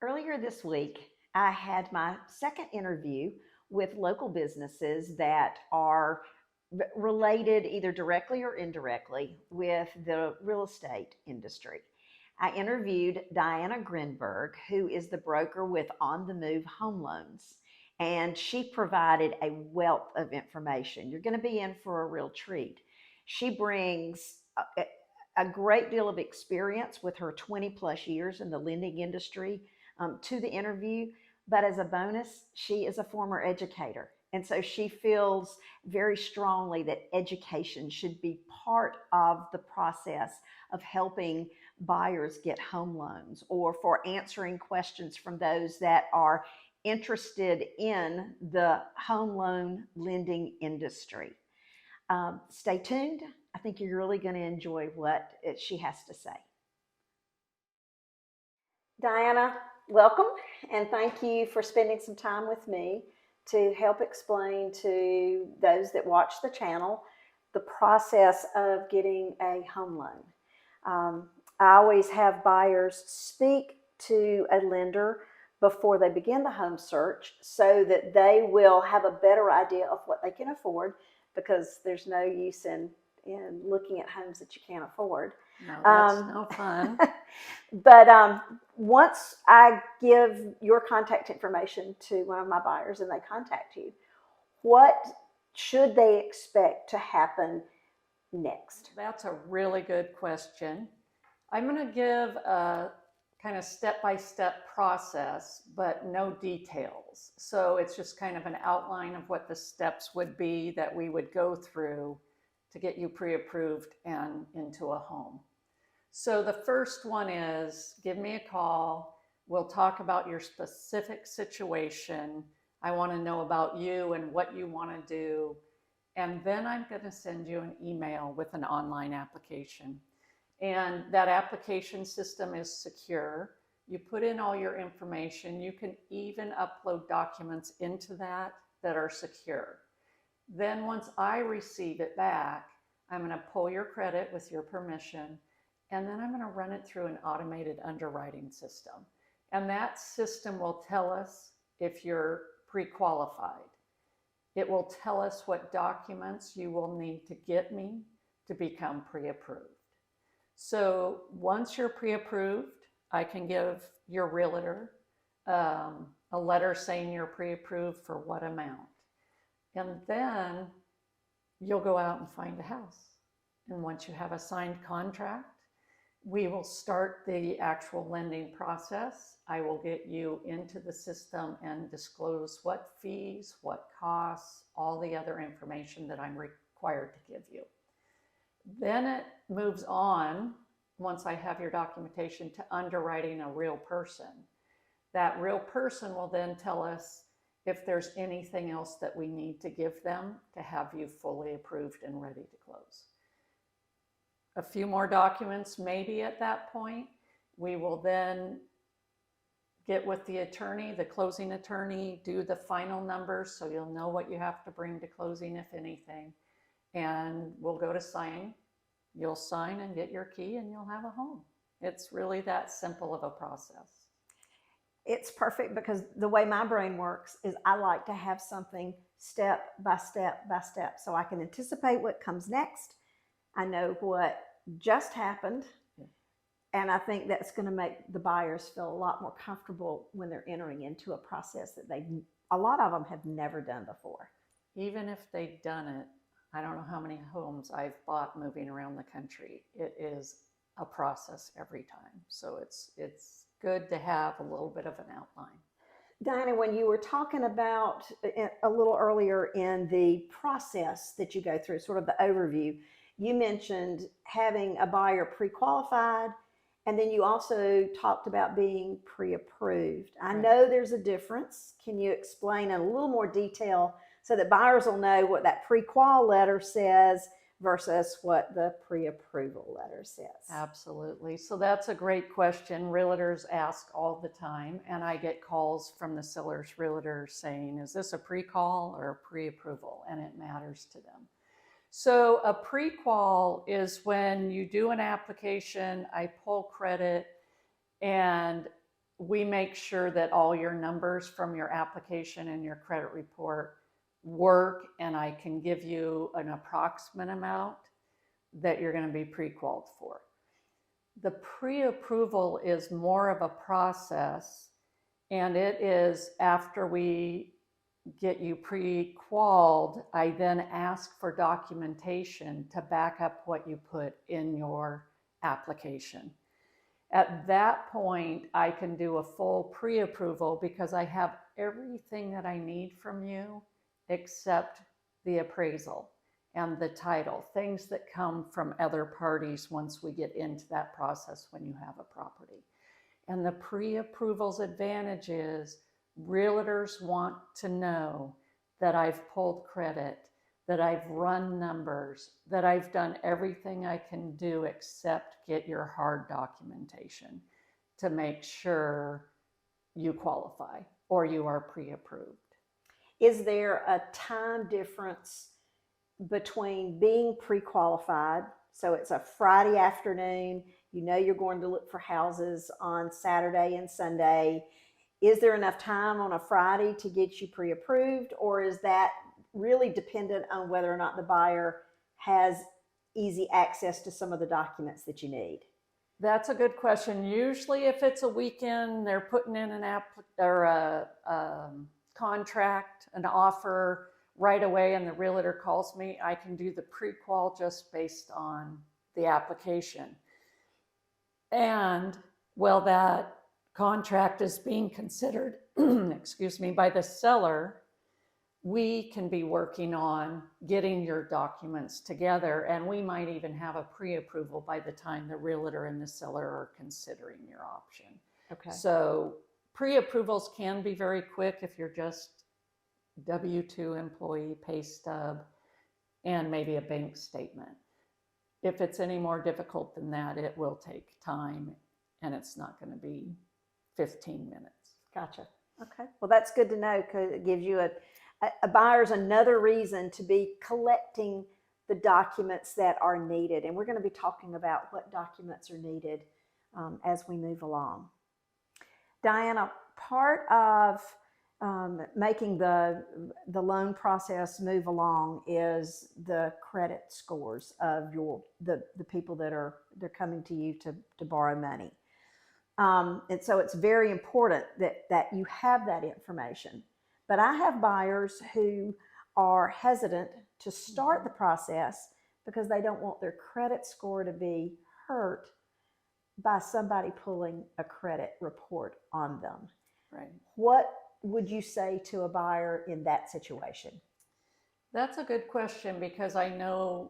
Earlier this week, I had my second interview with local businesses that are related either directly or indirectly with the real estate industry. I interviewed Diana Grinberg, who is the broker with On the Move Home Loans, and she provided a wealth of information. You're going to be in for a real treat. She brings a great deal of experience with her 20 plus years in the lending industry to the interview. But as a bonus, she is a former educator. And so she feels very strongly that education should be part of the process of helping buyers get home loans or for answering questions from those that are interested in the home loan lending industry. Stay tuned. I think you're really going to enjoy what she has to say. Diana, welcome, and thank you for spending some time with me to help explain to those that watch the channel the process of getting a home loan. I always have buyers speak to a lender before they begin the home search so that they will have a better idea of what they can afford, because there's no use in looking at homes that you can't afford. No, that's no fun. But once I give your contact information to one of my buyers and they contact you, what should they expect to happen next? That's a really good question. I'm going to give a kind of step-by-step process, but no details. So it's just kind of an outline of what the steps would be that we would go through to get you pre-approved and into a home. So the first one is give me a call. We'll talk about your specific situation. I want to know about you and what you want to do. And then I'm going to send you an email with an online application. And that application system is secure. You put in all your information. You can even upload documents into that are secure. Then once I receive it back, I'm going to pull your credit with your permission, and then I'm going to run it through an automated underwriting system. And that system will tell us if you're pre-qualified. It will tell us what documents you will need to get me to become pre-approved. So once you're pre-approved, I can give your realtor a letter saying you're pre-approved for what amount. And then you'll go out and find a house. And once you have a signed contract, we will start the actual lending process. I will get you into the system and disclose what fees, what costs, all the other information that I'm required to give you. Then it moves on, once I have your documentation, to underwriting a real person. That real person will then tell us if there's anything else that we need to give them to have you fully approved and ready to close. A few more documents maybe at that point. We will then get with the attorney, the closing attorney, do the final numbers so you'll know what you have to bring to closing, if anything. And we'll go to sign. You'll sign and get your key and you'll have a home. It's really that simple of a process. It's perfect, because the way my brain works is I like to have something step by step by step so I can anticipate what comes next. I know what just happened, and I think that's going to make the buyers feel a lot more comfortable when they're entering into a process that a lot of them have never done before. Even if they've done it, I don't know how many homes I've bought moving around the country. It is a process every time. So it's good to have a little bit of an outline. Diana, when you were talking about a little earlier in the process that you go through, sort of the overview, you mentioned having a buyer pre-qualified, and then you also talked about being pre-approved. I know there's a difference. Can you explain in a little more detail so that buyers will know what that pre-qual letter says versus what the pre-approval letter says? Absolutely. So that's a great question. Realtors ask all the time, and I get calls from the seller's realtor saying, is this a pre-qual or a pre-approval? And it matters to them. So a pre-qual is when you do an application, I pull credit, and we make sure that all your numbers from your application and your credit report work, and I can give you an approximate amount that you're going to be pre-qualified for. The pre-approval is more of a process, and it is after we get you pre-qualified, I then ask for documentation to back up what you put in your application. At that point, I can do a full pre-approval because I have everything that I need from you except the appraisal and the title, things that come from other parties once we get into that process when you have a property. And the pre-approval's advantage is realtors want to know that I've pulled credit, that I've run numbers, that I've done everything I can do except get your hard documentation to make sure you qualify or you are pre-approved. Is there a time difference between being pre-qualified, so it's a Friday afternoon, you know you're going to look for houses on Saturday and Sunday, is there enough time on a Friday to get you pre-approved, or is that really dependent on whether or not the buyer has easy access to some of the documents that you need? That's a good question. Usually if it's a weekend, they're putting in an app or a contract, an offer right away, and the realtor calls me, I can do the pre-qual just based on the application. And while that contract is being considered, excuse me, by the seller, we can be working on getting your documents together, and we might even have a pre-approval by the time the realtor and the seller are considering your option. Okay. So pre-approvals can be very quick if you're just W-2 employee, pay stub, and maybe a bank statement. If it's any more difficult than that, it will take time, and it's not going to be 15 minutes. Gotcha. Okay. Well, that's good to know because it gives you a buyer's another reason to be collecting the documents that are needed. And we're going to be talking about what documents are needed as we move along. Diana, part of making the loan process move along is the credit scores of the people that they're coming to you to borrow money. And so it's very important that you have that information. But I have buyers who are hesitant to start the process because they don't want their credit score to be hurt by somebody pulling a credit report on them. Right. What would you say to a buyer in that situation? That's a good question because I know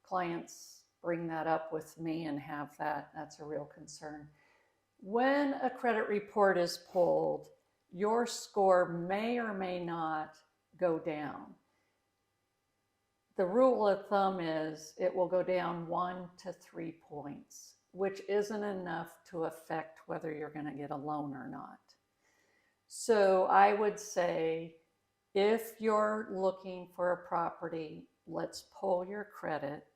clients bring that up with me and have that's a real concern. When a credit report is pulled, your score may or may not go down. The rule of thumb is it will go down 1 to 3 points, which isn't enough to affect whether you're going to get a loan or not. So I would say if you're looking for a property, let's pull your credit,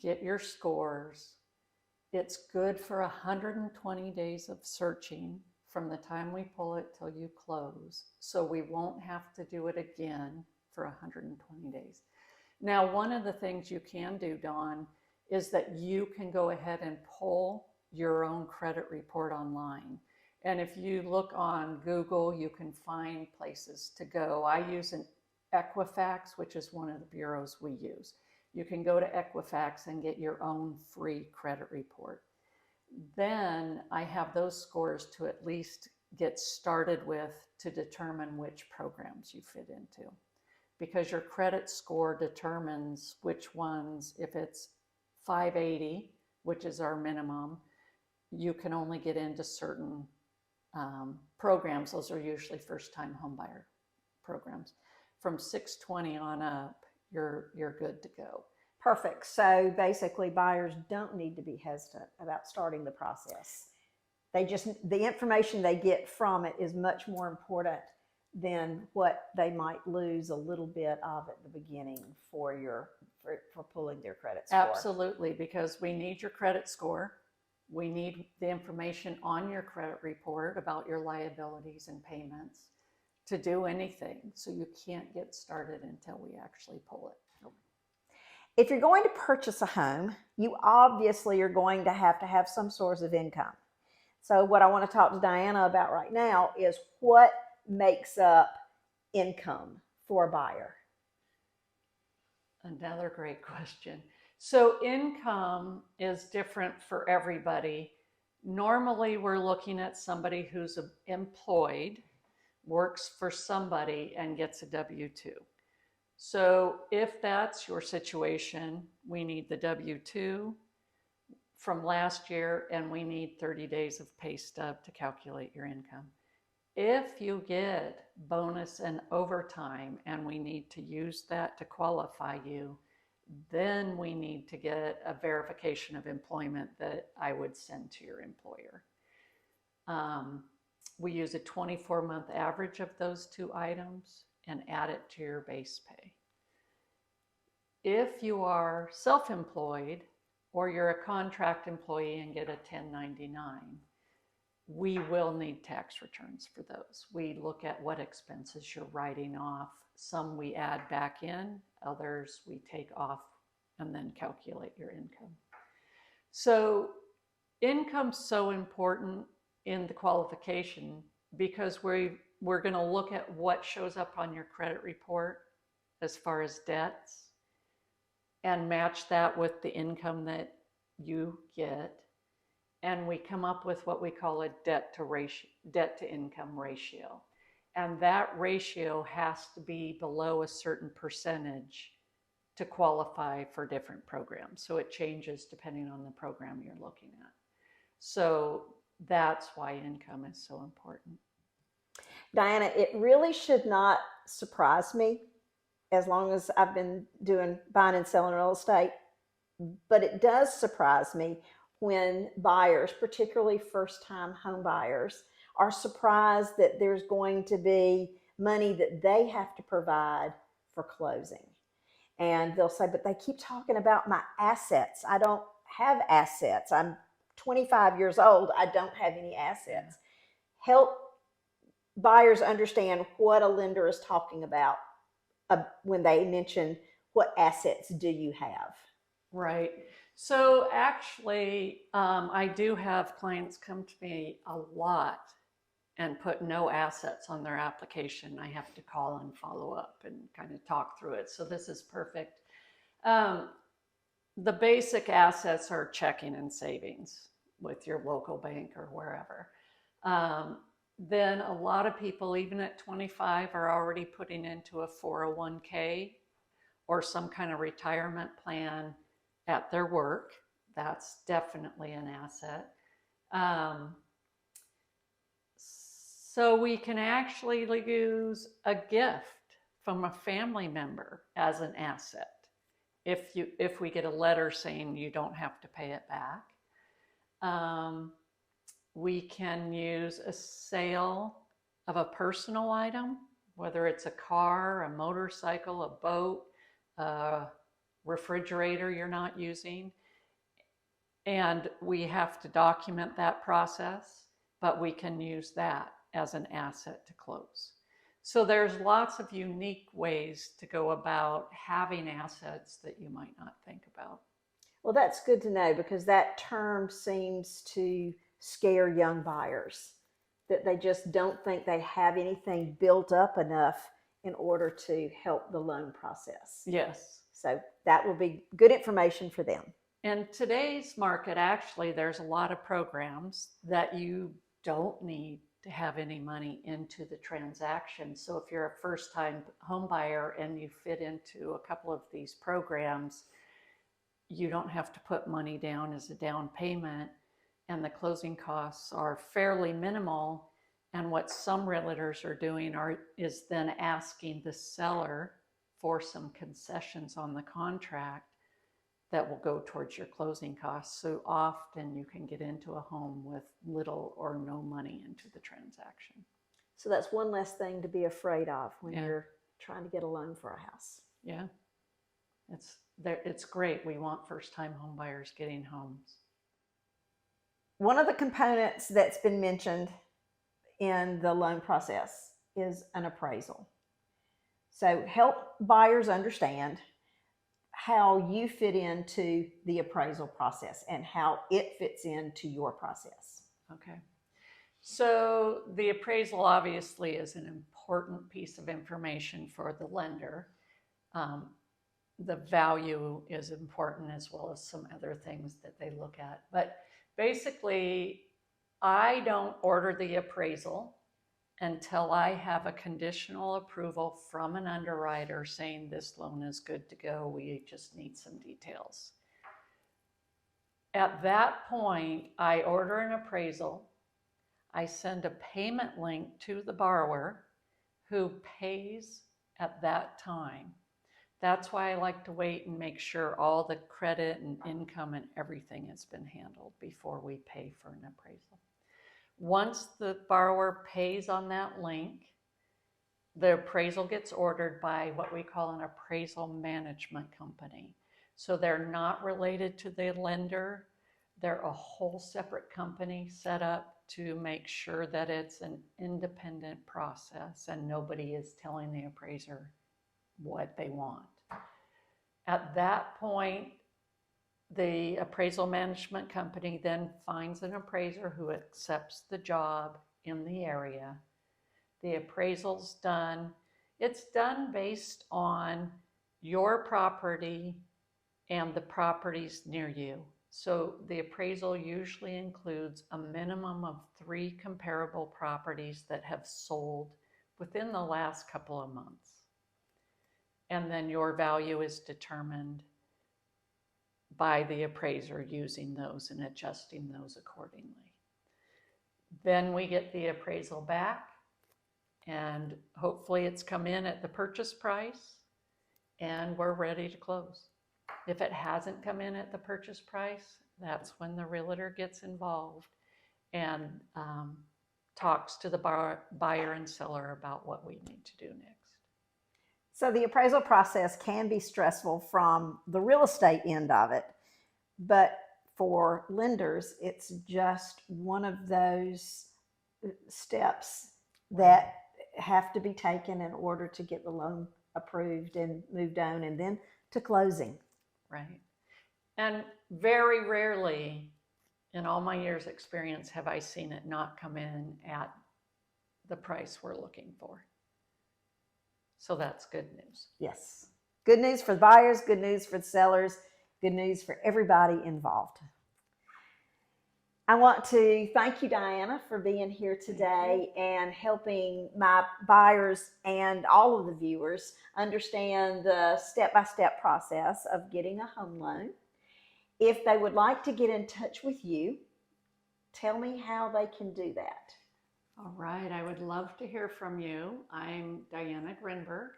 get your scores. It's good for 120 days of searching from the time we pull it till you close. So we won't have to do it again for 120 days. Now, one of the things you can do, Dawn, is that you can go ahead and pull your own credit report online. And if you look on Google, you can find places to go. I use an Equifax, which is one of the bureaus we use. You can go to Equifax and get your own free credit report. Then I have those scores to at least get started with to determine which programs you fit into. Because your credit score determines which ones, if it's 580, which is our minimum, you can only get into certain programs. Those are usually first-time homebuyer programs. From 620 on up, you're good to go. Perfect. So basically, buyers don't need to be hesitant about starting the process. The information they get from it is much more important than what they might lose a little bit of at the beginning for pulling their credit score. Absolutely, because we need your credit score. We need the information on your credit report about your liabilities and payments to do anything. So you can't get started until we actually pull it. If you're going to purchase a home, you obviously are going to have some source of income. So what I want to talk to Diana about right now is what makes up income for a buyer. Another great question. So income is different for everybody. Normally, we're looking at somebody who's employed, works for somebody, and gets a W-2. So if that's your situation, we need the W-2 from last year, and we need 30 days of pay stub to calculate your income. If you get bonus and overtime and we need to use that to qualify you, then we need to get a verification of employment that I would send to your employer. We use a 24-month average of those two items and add it to your base pay. If you are self-employed or you're a contract employee and get a 1099, we will need tax returns for those. We look at what expenses you're writing off. Some we add back in, others we take off and then calculate your income. So income's so important in the qualification because we're going to look at what shows up on your credit report as far as debts and match that with the income that you get. And we come up with what we call a debt to income ratio. And that ratio has to be below a certain percentage to qualify for different programs. So it changes depending on the program you're looking at. So that's why income is so important. Diana, it really should not surprise me as long as I've been doing buying and selling real estate, but it does surprise me when buyers, particularly first-time home buyers, are surprised that there's going to be money that they have to provide for closing. And they'll say, but they keep talking about my assets. I don't have assets. I'm 25 years old. I don't have any assets. Help buyers understand what a lender is talking about when they mention what assets do you have. Right. So actually, I do have clients come to me a lot and put no assets on their application. I have to call and follow up and kind of talk through it. So this is perfect. The basic assets are checking and savings with your local bank or wherever. Then a lot of people, even at 25, are already putting into a 401k or some kind of retirement plan at their work. That's definitely an asset. So we can actually use a gift from a family member as an asset if we get a letter saying you don't have to pay it back. We can use a sale of a personal item, whether it's a car, a motorcycle, a boat, a refrigerator you're not using. And we have to document that process, but we can use that as an asset to close. So there's lots of unique ways to go about having assets that you might not think about. Well, that's good to know because that term seems to scare young buyers, that they just don't think they have anything built up enough in order to help the loan process. Yes. So that will be good information for them. In today's market, actually, there's a lot of programs that you don't need to have any money into the transaction. So if you're a first-time home buyer and you fit into a couple of these programs, you don't have to put money down as a down payment, and the closing costs are fairly minimal. And what some realtors are doing is then asking the seller for some concessions on the contract that will go towards your closing costs. So often you can get into a home with little or no money into the transaction. So that's one less thing to be afraid of when you're trying to get a loan for a house. Yeah, it's great. We want first-time home buyers getting homes. one of the components that's been mentioned in the loan process is an appraisal. So help buyers understand how you fit into the appraisal process and how it fits into your process. Okay. So the appraisal obviously is an important piece of information for the lender. The value is important as well as some other things that they look at. But basically, I don't order the appraisal until I have a conditional approval from an underwriter saying this loan is good to go. We just need some details. At that point, I order an appraisal. I send a payment link to the borrower who pays at that time. That's why I like to wait and make sure all the credit and income and everything has been handled before we pay for an appraisal. Once the borrower pays on that link, the appraisal gets ordered by what we call an appraisal management company. So they're not related to the lender. They're a whole separate company set up to make sure that it's an independent process and nobody is telling the appraiser what they want. At that point, the appraisal management company then finds an appraiser who accepts the job in the area. The appraisal's done. It's done based on your property and the properties near you. So the appraisal usually includes a minimum of 3 comparable properties that have sold within the last couple of months. And then your value is determined by the appraiser using those and adjusting those accordingly. Then we get the appraisal back, and hopefully it's come in at the purchase price, and we're ready to close. If it hasn't come in at the purchase price, that's when the realtor gets involved and talks to the buyer and seller about what we need to do next. So the appraisal process can be stressful from the real estate end of it, but for lenders, it's just one of those steps that have to be taken in order to get the loan approved and moved on and then to closing. Right. And very rarely in all my years' experience have I seen it not come in at the price we're looking for. So that's good news. Yes. Good news for the buyers, good news for the sellers, good news for everybody involved. I want to thank you, Diana, for being here today and helping my buyers and all of the viewers understand the step-by-step process of getting a home loan. If they would like to get in touch with you, tell me how they can do that. All right, I would love to hear from you. I'm Diana Grinberg,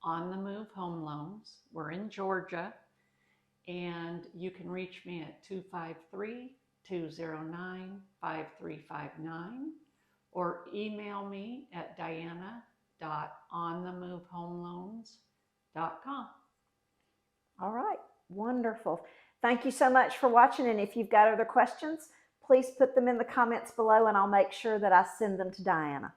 On the Move Home Loans. We're in Georgia, and you can reach me at 253-209-5359 or email me at diana.onthemovehomeloans.com. All right, wonderful. Thank you so much for watching, and if you've got other questions, please put them in the comments below and I'll make sure that I send them to Diana.